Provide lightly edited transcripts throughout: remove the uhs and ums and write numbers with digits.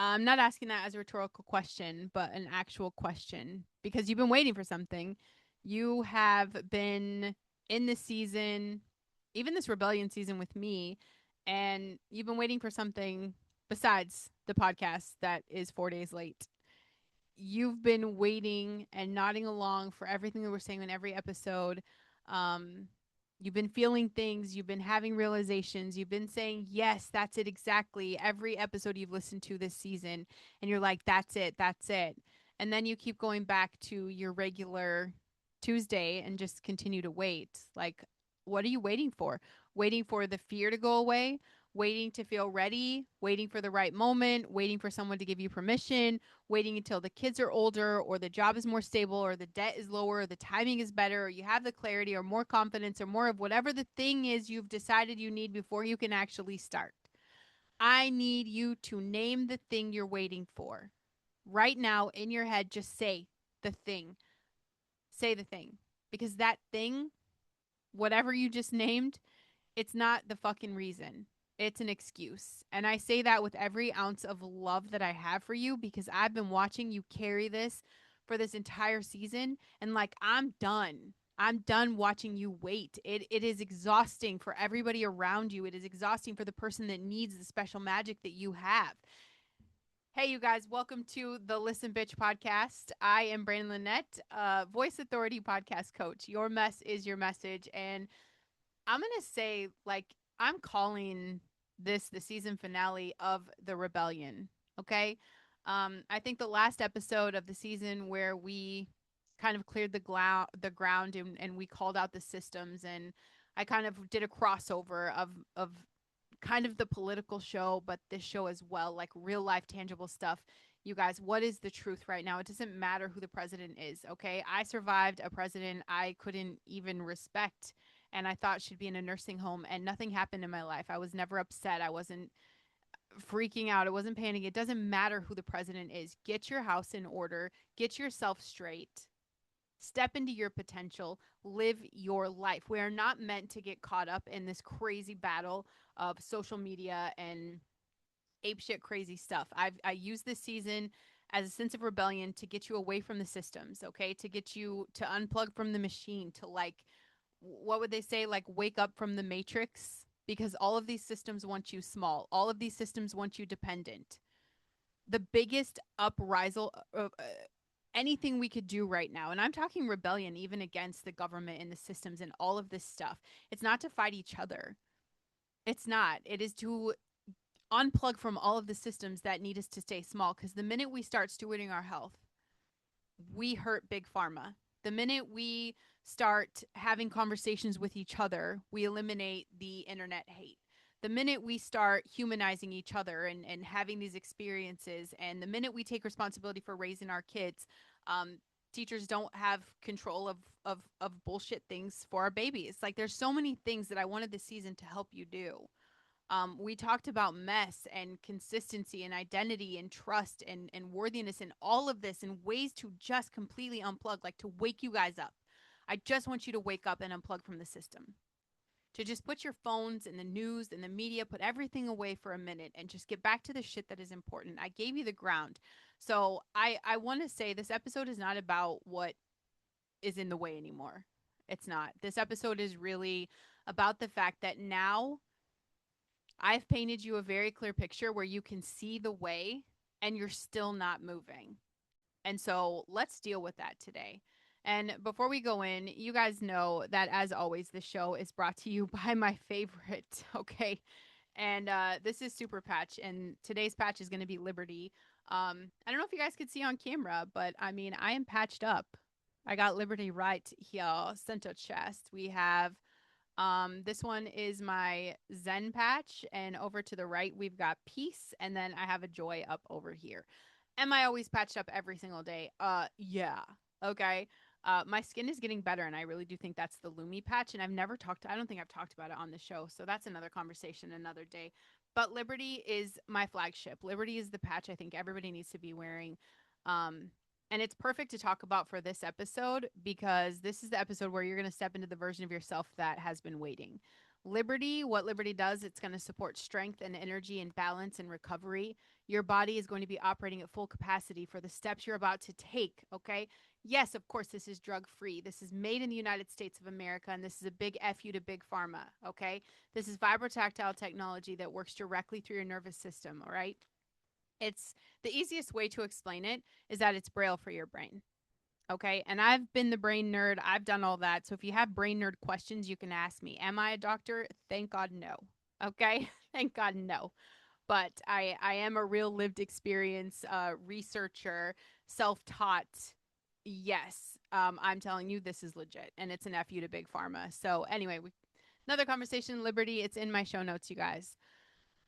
I'm not asking that as a rhetorical question, but an actual question because you've been waiting for something. You have been in this season, even this rebellion season with me, and you've been waiting for something besides the podcast that is 4 days late. You've been waiting and nodding along for everything that we're saying in every episode. Um, you've been feeling things, you've been having realizations, you've been saying, yes, that's it exactly. Every episode you've listened to this season, and you're like, that's it, that's it. And then you keep going back to your regular Tuesday and just continue to wait. Like, what are you waiting for? Waiting for the fear to go away? Waiting to feel ready, waiting for the right moment, waiting for someone to give you permission, waiting until the kids are older or the job is more stable or the debt is lower or the timing is better or you have the clarity or more confidence or more of whatever the thing is you've decided you need before you can actually start. I need you to name the thing you're waiting for. Right now in your head, just say the thing. Say the thing. Because that thing, whatever you just named, it's not the fucking reason. It's an excuse. And I say that with every ounce of love that I have for you because I've been watching you carry this for this entire season. And like, I'm done. I'm done watching you wait. It is exhausting for everybody around you. It is exhausting for the person that needs the special magic that you have. Hey, you guys, welcome to the Listen Bitch podcast. I am Brandon Lynette, voice authority podcast coach. Your mess is your message. And I'm going to say, like, I'm calling this the season finale of the rebellion. Okay. I think the last episode of the season where we kind of cleared the ground and we called out the systems and I kind of did a crossover of kind of the political show, but this show as well, like real life tangible stuff. You guys, what is the truth right now? It doesn't matter who the president is, okay? I survived a president I couldn't even respect and I thought she'd be in a nursing home and nothing happened in my life. I was never upset. I wasn't freaking out. I wasn't panicking. It doesn't matter who the president is. Get your house in order. Get yourself straight. Step into your potential. Live your life. We are not meant to get caught up in this crazy battle of social media and apeshit crazy stuff. I use this season as a sense of rebellion to get you away from the systems, okay? To get you to unplug from the machine, to like what would they say? Like wake up from the matrix because all of these systems want you small. All of these systems want you dependent. The biggest uprisal anything we could do right now, and I'm talking rebellion even against the government and the systems and all of this stuff. It's not to fight each other. It's not. It is to unplug from all of the systems that need us to stay small because the minute we start stewarding our health, we hurt big pharma. The minute we start having conversations with each other, we eliminate the internet hate. The minute we start humanizing each other and having these experiences, and the minute we take responsibility for raising our kids, teachers don't have control of bullshit things for our babies. Like, there's so many things that I wanted this season to help you do. We talked about mess and consistency and identity and trust and worthiness and all of this and ways to just completely unplug, like to wake you guys up. I just want you to wake up and unplug from the system. To just put your phones and the news and the media, put everything away for a minute and just get back to the shit that is important. I gave you the ground. So I want to say this episode is not about what is in the way anymore. It's not. This episode is really about the fact that now I've painted you a very clear picture where you can see the way and you're still not moving. And so let's deal with that today. And before we go in, you guys know that as always, the show is brought to you by my favorite. Okay. And this is Super Patch, and today's patch is going to be Liberty. I don't know if you guys could see on camera, but I mean, I am patched up. I got Liberty right here, center chest. We have this one is my Zen patch, and over to the right we've got peace, and then I have a joy up over here. Am I always patched up every single day? Yeah. Okay. My skin is getting better, and I really do think that's the Lumi patch. And I don't think I've talked about it on the show, so that's another conversation another day. But Liberty is my flagship. Liberty is the patch I think everybody needs to be wearing. Um, and it's perfect to talk about for this episode because this is the episode where you're going to step into the version of yourself that has been waiting. Liberty, what Liberty does, it's going to support strength and energy and balance and recovery. Your body is going to be operating at full capacity for the steps you're about to take, okay? Yes, of course, this is drug free. This is made in the United States of America, and this is a big F you to Big Pharma, okay? This is vibrotactile technology that works directly through your nervous system, all right? It's the easiest way to explain it is that it's braille for your brain. Okay. And I've been the brain nerd. I've done all that. So if you have brain nerd questions, you can ask me. Am I a doctor? Thank God, no. Okay. Thank God, no. But I am a real lived experience researcher, self taught. Yes. I'm telling you, this is legit. And it's an FU to Big Pharma. So anyway, another conversation, Liberty. It's in my show notes, you guys.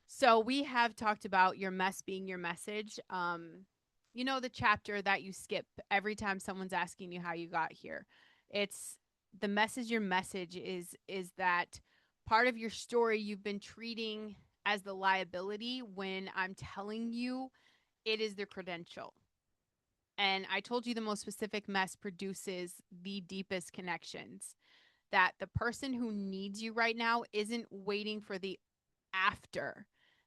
So we have talked about your mess being your message. You know, the chapter that you skip every time someone's asking you how you got here. It's the message. Your message is that part of your story you've been treating as the liability when I'm telling you it is the credential. And I told you the most specific mess produces the deepest connections. That the person who needs you right now isn't waiting for the after.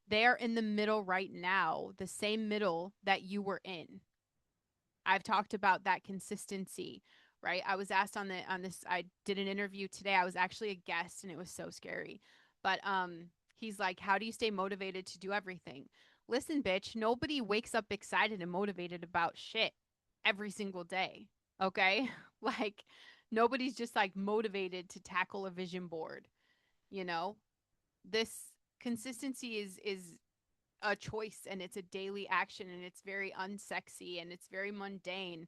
They're in the middle right now, the same middle that you were in. I've talked about that consistency, right? I was asked on this I did an interview today. I was actually a guest and it was so scary. But he's like, "How do you stay motivated to do everything?" Listen, bitch, nobody wakes up excited and motivated about shit every single day. Okay? Like nobody's just like motivated to tackle a vision board, you know? This consistency is a choice and it's a daily action and it's very unsexy and it's very mundane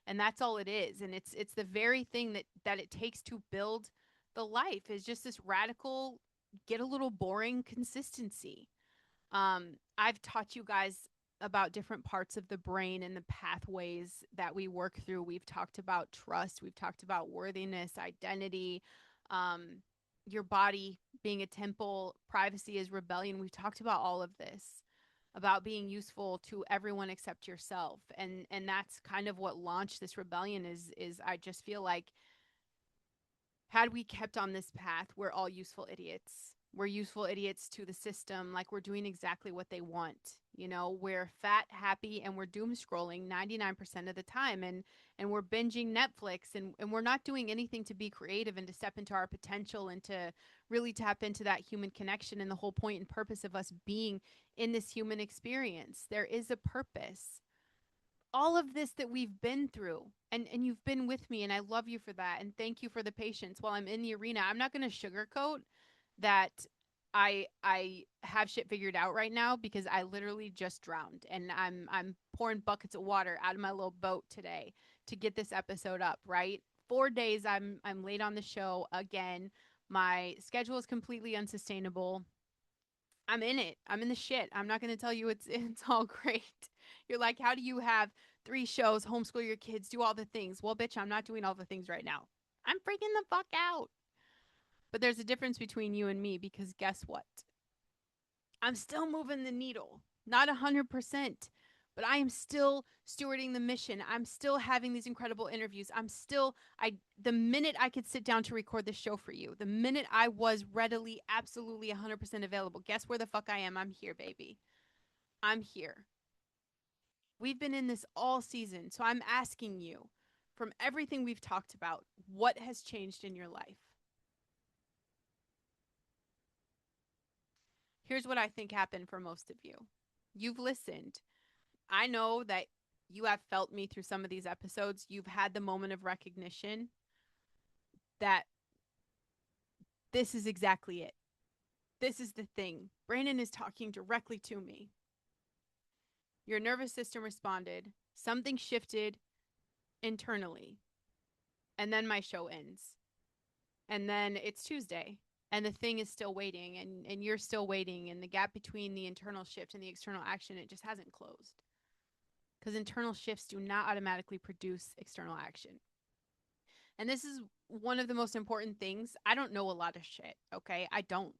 and that's all it is and it's the very thing that it takes to build the life is just this radical get a little boring consistency. I've taught you guys about different parts of the brain and the pathways that we work through. We've talked about trust, we've talked about worthiness, identity, um, your body being a temple, privacy is rebellion. We've talked about all of this, about being useful to everyone except yourself. And that's kind of what launched this rebellion is I just feel like had we kept on this path, we're all useful idiots. We're useful idiots to the system. Like we're doing exactly what they want. You know, we're fat, happy, and we're doom scrolling 99% of the time. And we're binging Netflix and we're not doing anything to be creative and to step into our potential and to really tap into that human connection and the whole point and purpose of us being in this human experience. There is a purpose all of this that we've been through and you've been with me and I love you for that and thank you for the patience while I'm in the arena. I'm not going to sugarcoat that I have shit figured out right now because I literally just drowned and I'm pouring buckets of water out of my little boat today to get this episode up, right? 4 days I'm late on the show again. My schedule is completely unsustainable. I'm in it. I'm in the shit. I'm not going to tell you it's all great. You're like, how do you have 3 shows, homeschool your kids, do all the things? Well, bitch, I'm not doing all the things right now. I'm freaking the fuck out. But there's a difference between you and me because guess what? I'm still moving the needle. Not 100%, but I am still stewarding the mission. I'm still having these incredible interviews. The minute I could sit down to record this show for you, the minute I was readily, absolutely 100% available, guess where the fuck I am? I'm here, baby. I'm here. We've been in this all season. So I'm asking you, from everything we've talked about, what has changed in your life? Here's what I think happened for most of you. You've listened. I know that you have felt me through some of these episodes. You've had the moment of recognition that this is exactly it. This is the thing. Brandon is talking directly to me. Your nervous system responded. Something shifted internally. And then my show ends. And then it's Tuesday. And the thing is still waiting. And you're still waiting. And the gap between the internal shift and the external action, it just hasn't closed. Because internal shifts do not automatically produce external action. And this is one of the most important things. I don't know a lot of shit, okay? I don't.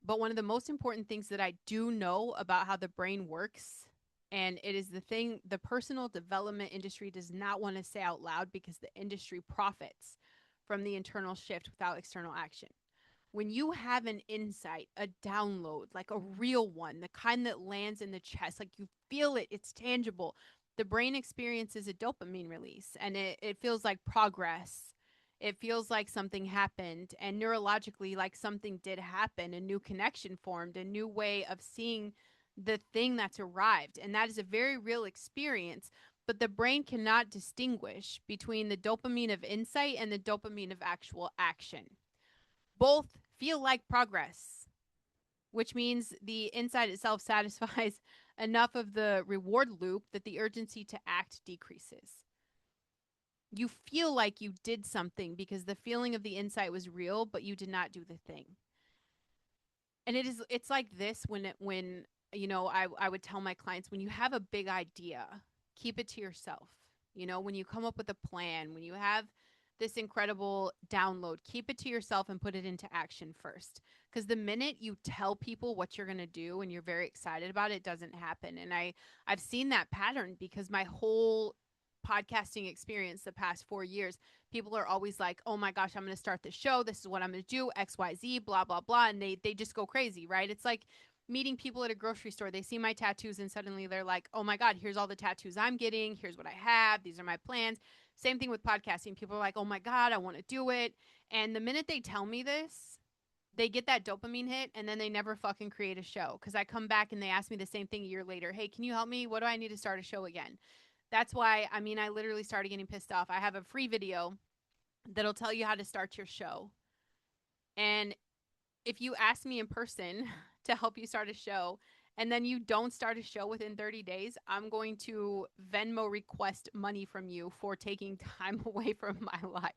But one of the most important things that I do know about how the brain works, and it is the thing the personal development industry does not want to say out loud because the industry profits from the internal shift without external action. When you have an insight, a download, like a real one, the kind that lands in the chest, like you feel it, it's tangible, the brain experiences a dopamine release and it feels like progress. It feels like something happened, and neurologically, like something did happen, a new connection formed, a new way of seeing the thing that's arrived. And that is a very real experience. But the brain cannot distinguish between the dopamine of insight and the dopamine of actual action. Both feel like progress, which means the insight itself satisfies enough of the reward loop that the urgency to act decreases. You feel like you did something because the feeling of the insight was real, but you did not do the thing. And it's like this when I would tell my clients, when you have a big idea, keep it to yourself. When you come up with a plan, when you have this incredible download, keep it to yourself and put it into action first. Because the minute you tell people what you're going to do and you're very excited about it, it doesn't happen. And I've seen that pattern because my whole podcasting experience the past 4 years, people are always like, oh my gosh, I'm going to start the show, this is what I'm going to do, XYZ, blah blah blah, and they just go crazy, right? It's like meeting people at a grocery store. They see my tattoos and suddenly they're like, oh my god, here's all the tattoos I'm getting, here's what I have, these are my plans. Same thing with podcasting. People are like, oh my god, I want to do it. And the minute they tell me this, they get that dopamine hit and then they never fucking create a show. Because I come back and they ask me the same thing a year later. Hey, can you help me? What do I need to start a show again? That's why, I literally started getting pissed off. I have a free video that'll tell you how to start your show. And if you ask me in person to help you start a show and then you don't start a show within 30 days, I'm going to Venmo request money from you for taking time away from my life.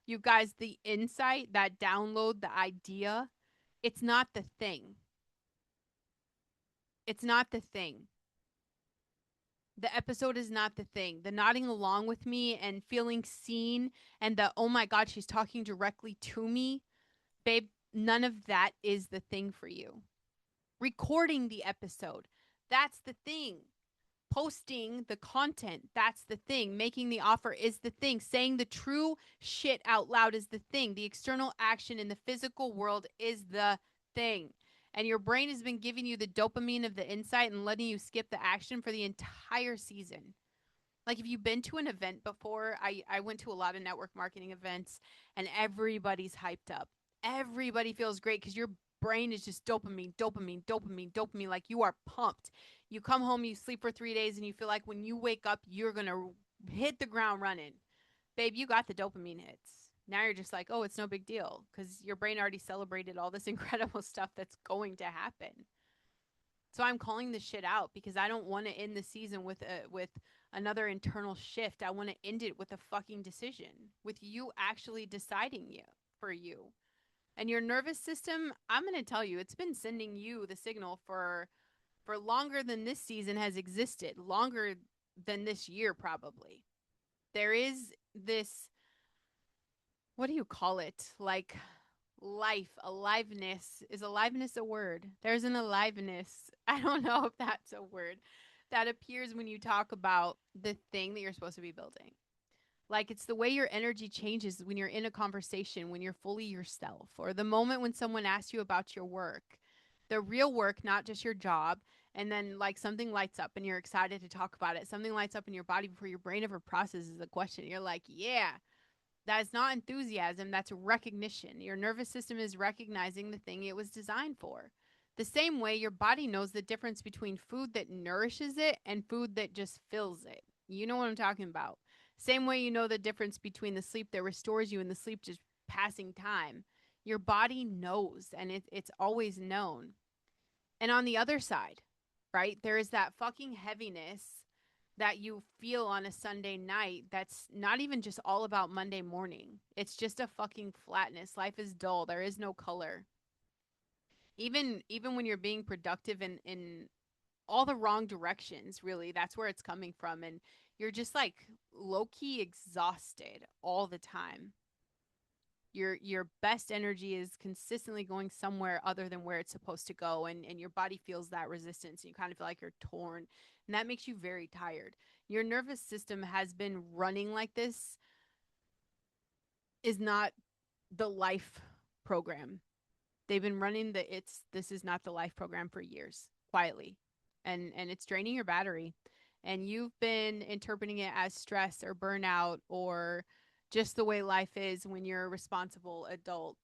You guys, the insight, that download, the idea, it's not the thing. It's not the thing. The episode is not the thing. The nodding along with me and feeling seen and the, oh my God, she's talking directly to me. Babe, none of that is the thing for you. Recording the episode, that's the thing. Posting the content, that's the thing. Making the offer is the thing. Saying the true shit out loud is the thing. The external action in the physical world is the thing. And your brain has been giving you the dopamine of the insight and letting you skip the action for the entire season. Like if you've been to an event before, I went to a lot of network marketing events and everybody's hyped up. Everybody feels great because your brain is just dopamine, dopamine, dopamine, dopamine. Like you are pumped. You come home, you sleep for 3 days, and you feel like when you wake up, you're going to hit the ground running. Babe, you got the dopamine hits. Now you're just like, oh, it's no big deal because your brain already celebrated all this incredible stuff that's going to happen. So I'm calling this shit out because I don't want to end the season with another internal shift. I want to end it with a fucking decision, with you actually deciding you for you. And your nervous system, I'm going to tell you, it's been sending you the signal for longer than this season has existed, longer than this year probably. There is this, what do you call it? Like life, aliveness. Is aliveness a word? There's an aliveness. I don't know if that's a word that appears when you talk about the thing that you're supposed to be building. Like it's the way your energy changes when you're in a conversation, when you're fully yourself, or the moment when someone asks you about your work, the real work, not just your job. And then like something lights up and you're excited to talk about it. Something lights up in your body before your brain ever processes the question. You're like, yeah, that is not enthusiasm. That's recognition. Your nervous system is recognizing the thing it was designed for. The same way your body knows the difference between food that nourishes it and food that just fills it. You know what I'm talking about. Same way you know the difference between the sleep that restores you and the sleep just passing time. Your body knows, and it's always known. And on the other side, right, there is that fucking heaviness that you feel on a Sunday night that's not even just all about Monday morning. It's just a fucking flatness. Life is dull. There is no color. Even when you're being productive in all the wrong directions, really, that's where it's coming from. And you're just like low-key exhausted all the time. Your best energy is consistently going somewhere other than where it's supposed to go, and your body feels that resistance and you kind of feel like you're torn, and that makes you very tired. Your nervous system has been running like this is not the life program. They've been running the it's this is not the life program for years, quietly. And it's draining your battery. And you've been interpreting it as stress or burnout or just the way life is when you're a responsible adult.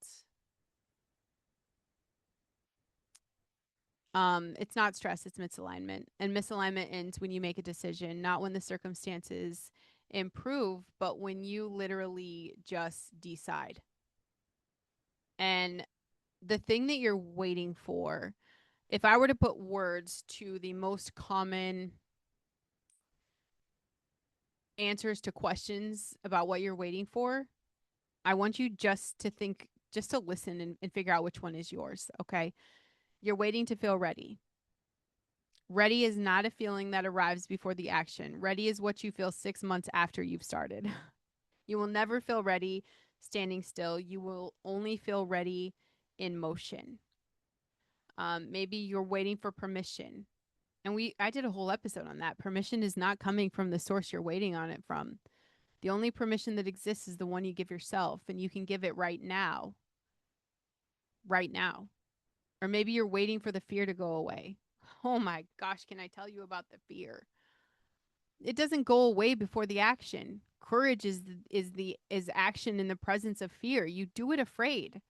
It's not stress, it's misalignment. And misalignment ends when you make a decision, not when the circumstances improve, but when you literally just decide. And the thing that you're waiting for, if I were to put words to the most common answers to questions about what you're waiting for, I want you just to think, just to listen and figure out which one is yours. Okay. You're waiting to feel ready. Ready is not a feeling that arrives before the action. Ready is what you feel 6 months after you've started. You will never feel ready standing still. You will only feel ready in motion. Maybe you're waiting for permission. And I did a whole episode on that. Permission is not coming from the source you're waiting on it from. The only permission that exists is the one you give yourself, and you can give it right now. Right now. Or maybe you're waiting for the fear to go away. Oh my gosh, can I tell you about the fear? It doesn't go away before the action. Courage is action in the presence of fear. You do it afraid.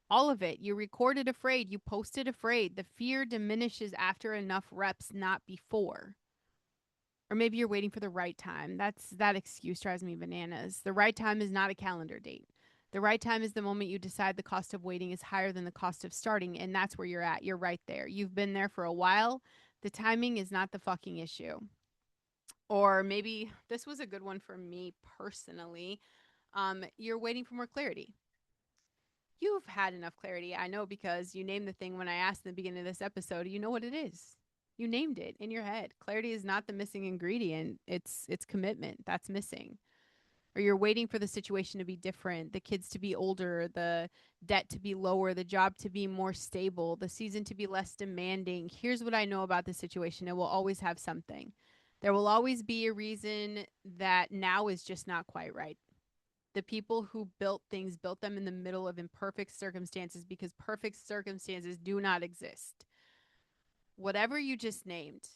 All of it. You record it afraid. You post it afraid. The fear diminishes after enough reps, not before. Or maybe you're waiting for the right time. That excuse drives me bananas. The right time is not a calendar date. The right time is the moment you decide the cost of waiting is higher than the cost of starting, and that's where you're at. You're right there. You've been there for a while. The timing is not the fucking issue. Or maybe this was a good one for me personally. You're waiting for more clarity. You've had enough clarity. I know because you named the thing when I asked in the beginning of this episode. You know what it is. You named it in your head. Clarity is not the missing ingredient. It's commitment that's missing. Or you're waiting for the situation to be different, the kids to be older, the debt to be lower, the job to be more stable, the season to be less demanding. Here's what I know about the situation. It will always have something. There will always be a reason that now is just not quite right. The people who built things built them in the middle of imperfect circumstances because perfect circumstances do not exist. Whatever you just named,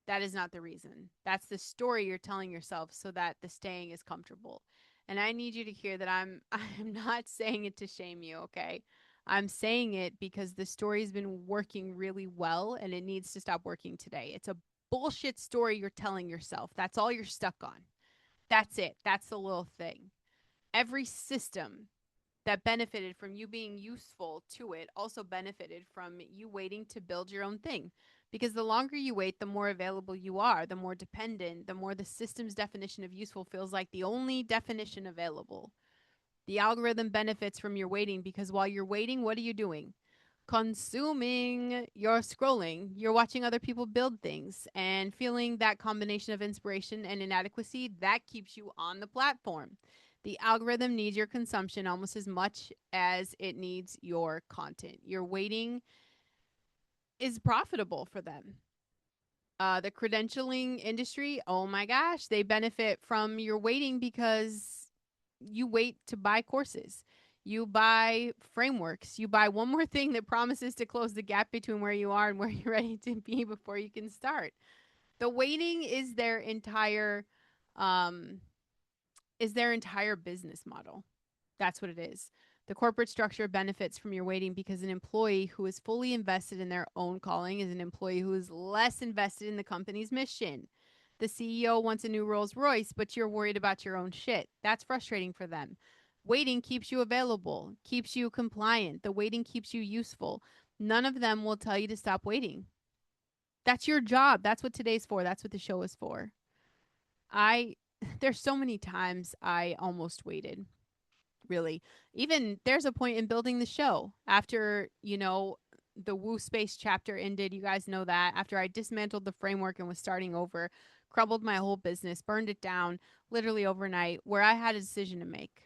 that is not the reason. That's the story you're telling yourself so that the staying is comfortable. And I need you to hear that I'm not saying it to shame you, okay? I'm saying it because the story's been working really well and it needs to stop working today. It's a bullshit story you're telling yourself. That's all you're stuck on. That's it. That's the little thing. Every system that benefited from you being useful to it also benefited from you waiting to build your own thing. Because the longer you wait, the more available you are, the more dependent, the more the system's definition of useful feels like the only definition available. The algorithm benefits from your waiting because while you're waiting, what are you doing? Consuming. You're scrolling. You're watching other people build things and feeling that combination of inspiration and inadequacy that keeps you on the platform. The algorithm needs your consumption almost as much as it needs your content. Your waiting is profitable for them. The credentialing industry, oh my gosh, they benefit from your waiting because you wait to buy courses. You buy frameworks. You buy one more thing that promises to close the gap between where you are and where you're ready to be before you can start. The waiting um, is their entire business model. That's what it is. The corporate structure benefits from your waiting because an employee who is fully invested in their own calling is an employee who is less invested in the company's mission. The CEO wants a new Rolls Royce, but you're worried about your own shit. That's frustrating for them. Waiting keeps you available, keeps you compliant. The waiting keeps you useful. None of them will tell you to stop waiting. That's your job. That's what today's for. That's what the show is for. I there's so many times I almost waited, really. Even there's a point in building the show after, the Woo Space chapter ended. You guys know that. After I dismantled the framework and was starting over, crumbled my whole business, burned it down literally overnight, where I had a decision to make.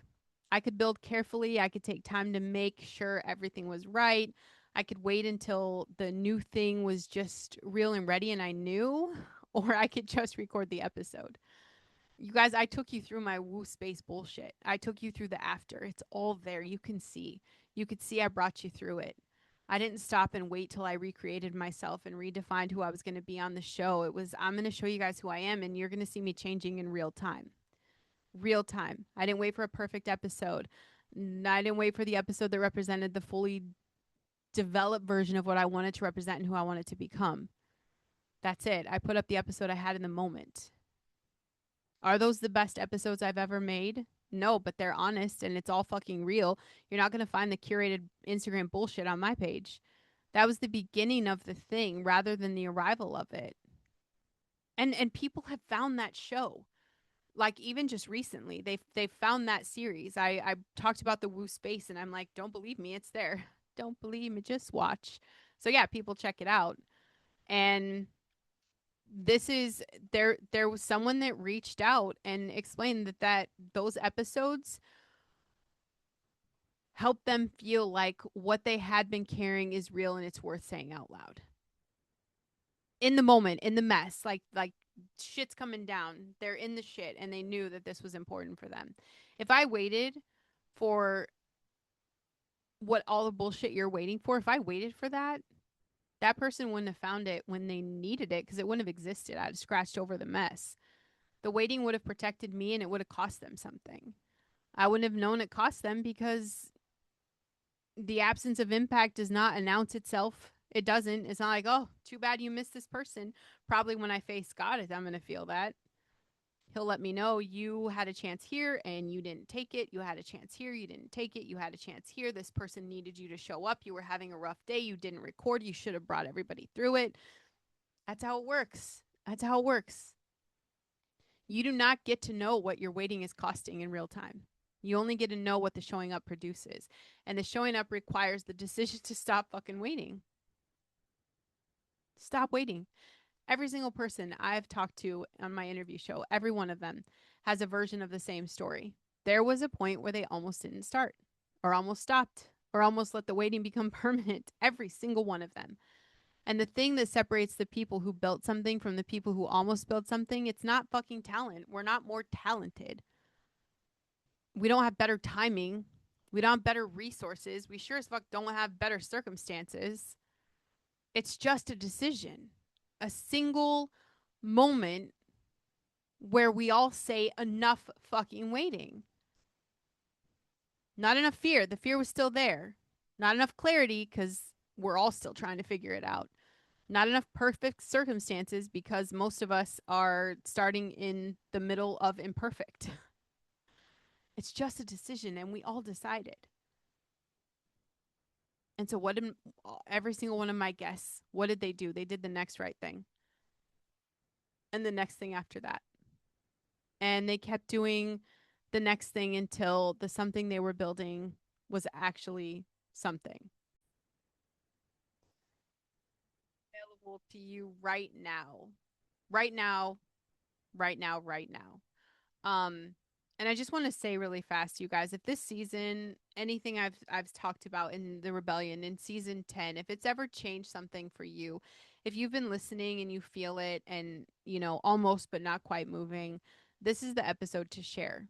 I could build carefully. I could take time to make sure everything was right. I could wait until the new thing was just real and ready and I knew, or I could just record the episode. You guys, I took you through my woo space bullshit. I took you through the after. It's all there. You can see. You could see I brought you through it. I didn't stop and wait till I recreated myself and redefined who I was going to be on the show. It was, I'm going to show you guys who I am, and you're going to see me changing in real time. Real time. I didn't wait for a perfect episode. I didn't wait for the episode that represented the fully developed version of what I wanted to represent and who I wanted to become. That's it. I put up the episode I had in the moment. Are those the best episodes I've ever made? No, but they're honest and it's all fucking real. You're not going to find the curated Instagram bullshit on my page. That was the beginning of the thing rather than the arrival of it. And people have found that show. Like even just recently, they've found that series. I talked about the Woo Space and I'm like, don't believe me, it's there. Don't believe me, just watch. So yeah, people check it out. And this is there was someone that reached out and explained that those episodes helped them feel like what they had been carrying is real and it's worth saying out loud in the moment, in the mess, like shit's coming down, they're in the shit and they knew that this was important for them. If I waited for what all the bullshit you're waiting for, if I waited for that, that person wouldn't have found it when they needed it because it wouldn't have existed. I'd have scratched over the mess. The waiting would have protected me and it would have cost them something. I wouldn't have known it cost them because the absence of impact does not announce itself. It doesn't. It's not like, oh, too bad you missed this person. Probably when I face God, I'm going to feel that. He'll let me know you had a chance here and you didn't take it. You had a chance here. You didn't take it. You had a chance here. This person needed you to show up. You were having a rough day. You didn't record. You should have brought everybody through it. That's how it works. That's how it works. You do not get to know what your waiting is costing in real time. You only get to know what the showing up produces. And the showing up requires the decision to stop fucking waiting. Stop waiting. Every single person I've talked to on my interview show, every one of them has a version of the same story. There was a point where they almost didn't start, or almost stopped, or almost let the waiting become permanent. Every single one of them. And the thing that separates the people who built something from the people who almost built something, it's not fucking talent. We're not more talented. We don't have better timing. We don't have better resources. We sure as fuck don't have better circumstances. It's just a decision. A single moment where we all say enough fucking waiting. Not enough fear. The fear was still there. Not enough clarity because we're all still trying to figure it out. Not enough perfect circumstances because most of us are starting in the middle of imperfect. It's just a decision and we all decided. And so what did every single one of my guests, what did they do? They did the next right thing. And the next thing after that. And they kept doing the next thing until the something they were building was actually something available to you right now. Right now, right now, right now. Um, and I just want to say really fast, you guys, if this season, anything I've talked about in the rebellion in season 10, if it's ever changed something for you, if you've been listening and you feel it and, you know, almost but not quite moving, this is the episode to share.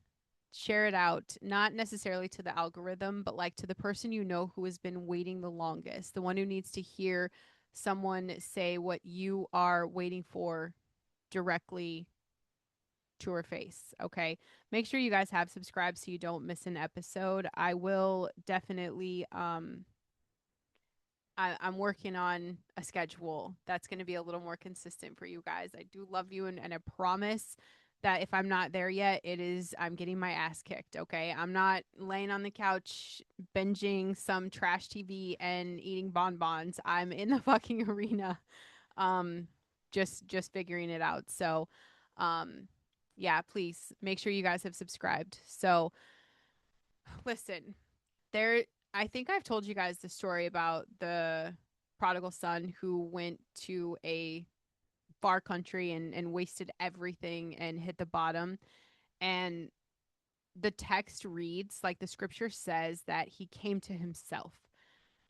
Share it out, not necessarily to the algorithm, but like to the person you know who has been waiting the longest, the one who needs to hear someone say what you are waiting for directly to her face. Okay. Make sure you guys have subscribed so you don't miss an episode. I will definitely I'm working on a schedule that's going to be a little more consistent for you guys. I do love you and I promise that if I'm not there yet, I'm getting my ass kicked, okay? I'm not laying on the couch binging some trash TV and eating bonbons. I'm in the fucking arena um just figuring it out. So, yeah, please make sure you guys have subscribed. So, listen, there I think I've told you guys the story about the prodigal son who went to a far country and wasted everything and hit the bottom. And the text reads like the scripture says that he came to himself.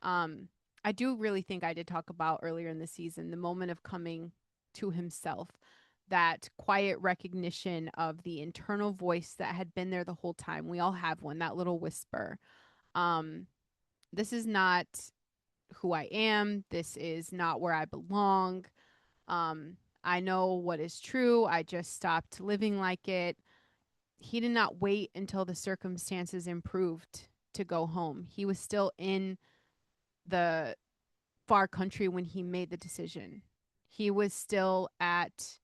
Um, I do really think I did talk about earlier in the season the moment of coming to himself, that quiet recognition of the internal voice that had been there the whole time. We all have one, that little whisper. Um, This is not who I am. This is not where I belong. Um, I know what is true. I just stopped living like it. He did not wait until the circumstances improved to go home. He was still in the far country when he made the decision. He was still at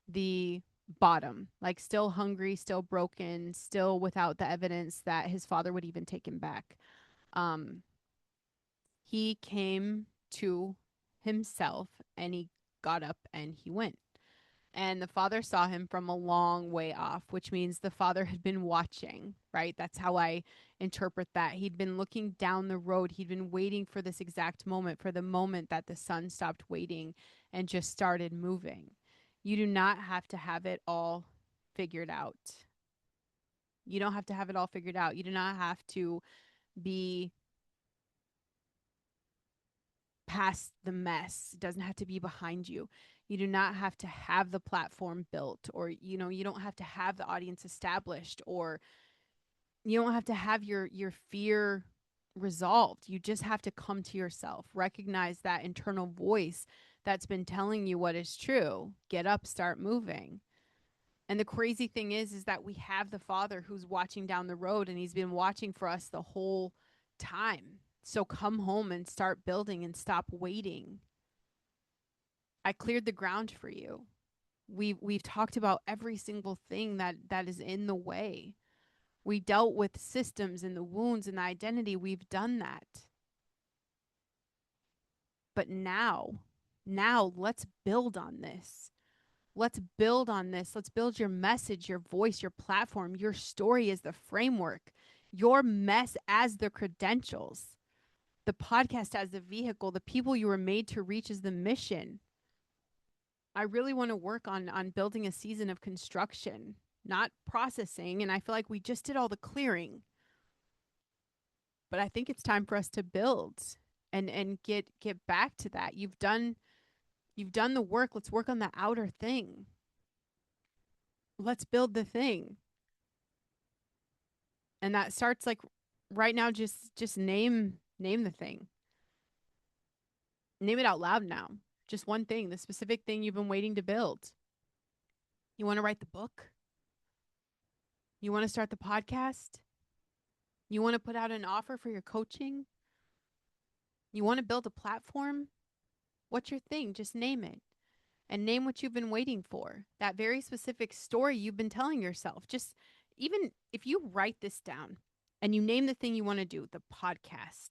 the bottom, like still hungry, still broken, still without the evidence that his father would even take him back. Um, he came to himself and he got up and he went. And the father saw him from a long way off, which means the father had been watching, right? That's how I interpret that. He'd been looking down the road. He'd been waiting for this exact moment, for the moment that the son stopped waiting and just started moving. You do not have to have it all figured out. You don't have to have it all figured out. You do not have to be past the mess. It doesn't have to be behind you. You do not have to have the platform built, or you don't have to have the audience established, or you don't have to have your fear resolved. You just have to come to yourself. Recognize that internal voice that's been telling you what is true. Get up, start moving. And the crazy thing is that we have the father who's watching down the road, and he's been watching for us the whole time. So come home and start building and stop waiting. I cleared the ground for you. We've talked about every single thing that is in the way. We dealt with systems and the wounds and the identity. We've done that. But now let's build on this. Let's build on this. Let's build your message, your voice, your platform, your story as the framework, your mess as the credentials, the podcast as the vehicle, the people you were made to reach as the mission. I really want to work on building a season of construction, not processing. And I feel like we just did all the clearing. But I think it's time for us to build and get back to that. You've done the work. Let's work on the outer thing. Let's build the thing. And that starts like right now. Just name the thing. Name it out loud now. Just one thing, the specific thing you've been waiting to build. You want to write the book? You want to start the podcast? You want to put out an offer for your coaching? You want to build a platform? What's your thing? Just name it. And name what you've been waiting for. That very specific story you've been telling yourself. Just even if you write this down and you name the thing you want to do, the podcast.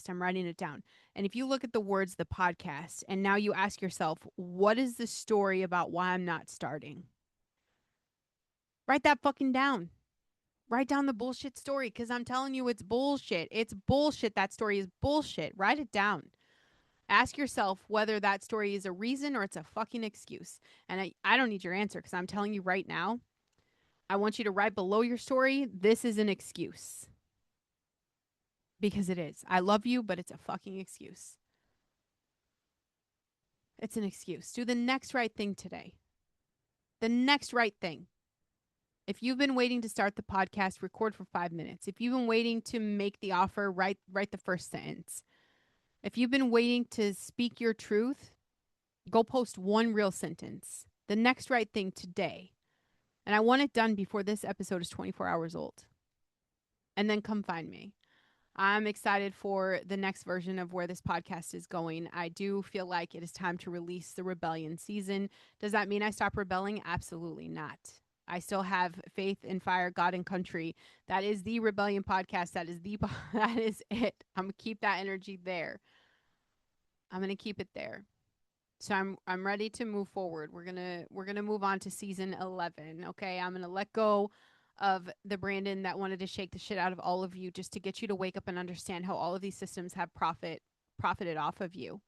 I'm writing it down. And if you look at the words, the podcast, and now you ask yourself, what is the story about why I'm not starting? Write that fucking down. Write down the bullshit story, because I'm telling you, it's bullshit. It's bullshit. That story is bullshit. Write it down. Ask yourself whether that story is a reason or it's a fucking excuse. And I don't need your answer, because I'm telling you right now, I want you to write below your story, this is an excuse. Because it is. I love you, but it's a fucking excuse. It's an excuse. Do the next right thing today. The next right thing. If you've been waiting to start the podcast, record for 5 minutes. If you've been waiting to make the offer, write the first sentence. If you've been waiting to speak your truth, go post one real sentence. The next right thing today. And I want it done before this episode is 24 hours old. And then come find me. I'm excited for the next version of where this podcast is going. I do feel like it is time to release the rebellion season. Does that mean I stop rebelling? Absolutely not. I still have faith in fire, God, and country. That is the rebellion podcast. That is it. I'm gonna keep that energy there. I'm gonna keep it there. So I'm ready to move forward. We're gonna move on to season 11. Okay, I'm gonna let go of the Brandon that wanted to shake the shit out of all of you just to get you to wake up and understand how all of these systems have profited off of you,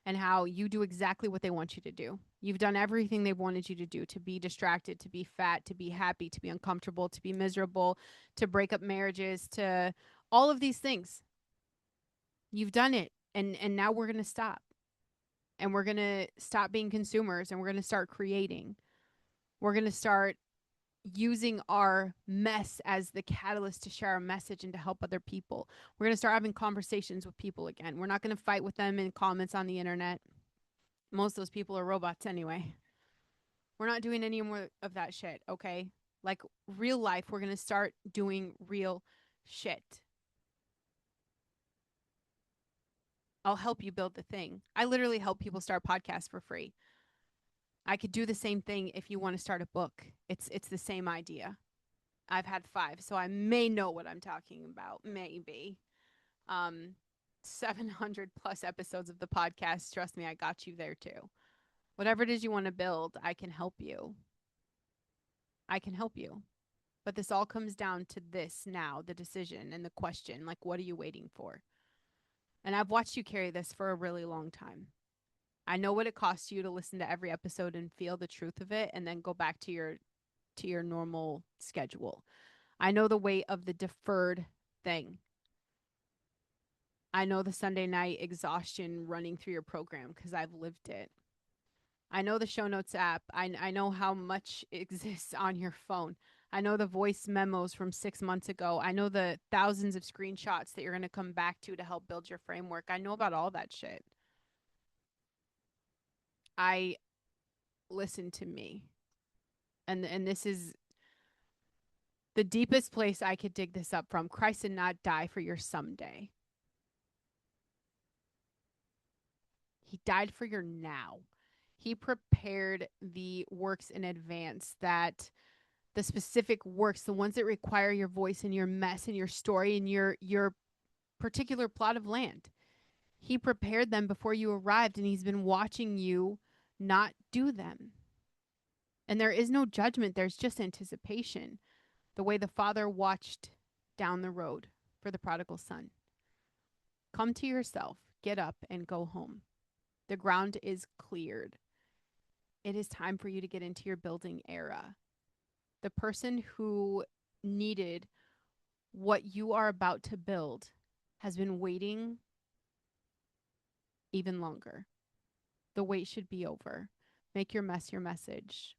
and how you do exactly what they want you to do. You've done everything they wanted you to do, to be distracted, to be fat, to be happy, to be uncomfortable, to be miserable, to break up marriages, to all of these things. You've done it, and now we're gonna stop. And we're going to stop being consumers, and we're going to start creating. We're going to start using our mess as the catalyst to share our message and to help other people. We're going to start having conversations with people again. We're not going to fight with them in comments on the internet. Most of those people are robots anyway. We're not doing any more of that shit, okay? Like real life, we're going to start doing real shit. I'll help you build the thing. I literally help people start podcasts for free. I could do the same thing if you want to start a book. It's the same idea. I've had 5, so I may know what I'm talking about. Maybe. Um 700 plus episodes of the podcast. Trust me, I got you there too. Whatever it is you want to build, I can help you. I can help you. But this all comes down to this now, the decision and the question, like what are you waiting for? And I've watched you carry this for a really long time. I know what it costs you to listen to every episode and feel the truth of it and then go back to your normal schedule. I know the weight of the deferred thing. I know the Sunday night exhaustion running through your program because I've lived it. I know the show notes app. I know how much exists on your phone. I know the voice memos from 6 months ago. I know the thousands of screenshots that you're going to come back to help build your framework. I know about all that shit. I listen to me. And this is the deepest place I could dig this up from. Christ did not die for your someday. He died for your now. He prepared the works in advance, that the specific works, the ones that require your voice and your mess and your story and your particular plot of land. He prepared them before you arrived, and he's been watching you not do them. And there is no judgment, there's just anticipation. The way the father watched down the road for the prodigal son. Come to yourself, get up, and go home. The ground is cleared. It is time for you to get into your building era. The person who needed what you are about to build has been waiting even longer. The wait should be over. Make your mess your message.